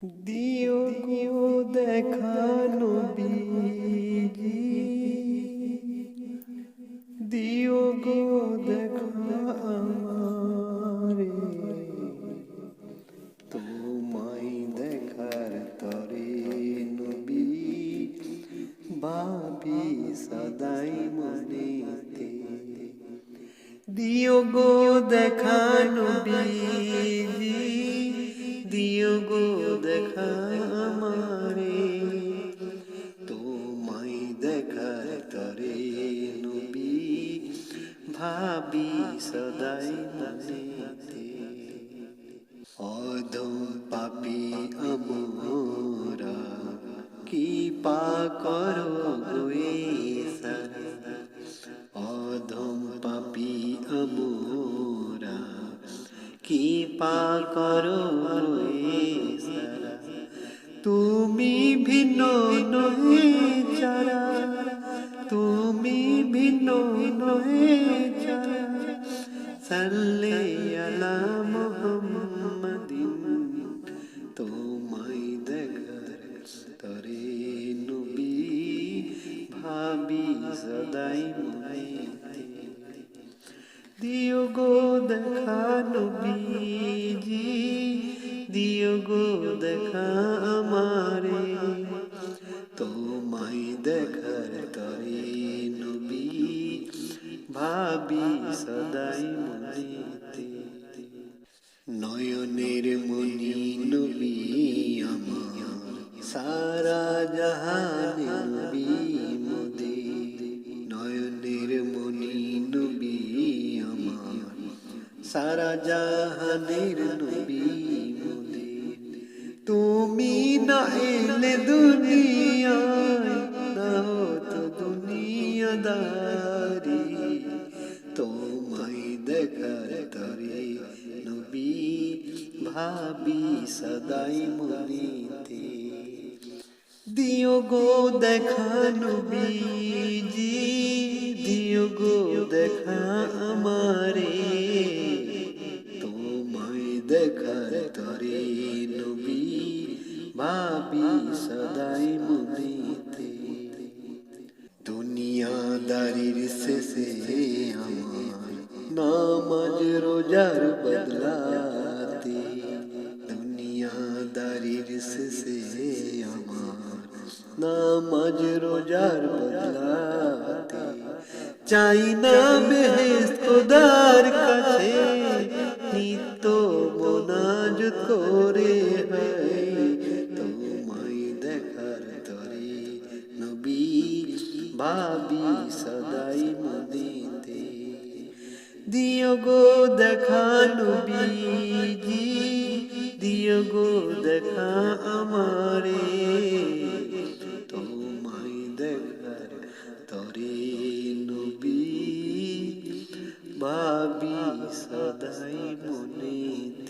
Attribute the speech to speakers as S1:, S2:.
S1: দিও গো দেখা নবীজি, দিও গো দেখা আমারে, তোমায় দেখার তরে নবী ভাবি সদাই মনেতে। দিও গো দেখা নবীজি, দিও গো দেখা আমারে, তোমায় দেখার তরে নবী ভাবি সদাই মনেতে। অধম পাপী আমরা কি পা করো গোয়ে সারা, অধম পাপী আমরা কি পা করো গোয়ে সারা, তুমি ভিন্ন নহে চারা, তুমি ভিন্ন নহে চারা, সাল্লে আলা মুহাম্মাদিন, তোমায় দেখার তরে নবী ভাবি সদাই মনেতে। দিও গো দেখা নবীজি, দিও গো দেখা আমারে, তোমায় দেখার তরে নবী ভাবি সদাই মনেতে। নয়নের মনি নবী আমার, সারা জাহান নবী মোদের, নয়নের মনি নবী আমার, সারা জাহানের নবী মোদের। তুমি না এলে দুনিয়ায় না হতো দুনিয়াদারি, তোমায় দেখার তরে নবী ভাবি সদাই মনেতে। দিও গো দেখা নবীজি, দিও গো দেখা আমারে, তোমায় দেখার তরে নবী ভাবি সদাই মনেতে। দুনিয়াদারির শেষে আমার নামাজ রোজার বদলাতে, দুনিয়াদারির শেষে আমার নামাজ রোজার বদলাতে। চাই না বেহেশত খোদার কাছে, নিত্য মোনাজাত করে হয়, তোমায় দেখার তরে নবী ভাবি সদাই মনেতে। দিও গো দেখা নবীজি, দিও গো দেখা আমারে, তোমায় দেখার তরে নবী ভাবি সদাই মনেতে।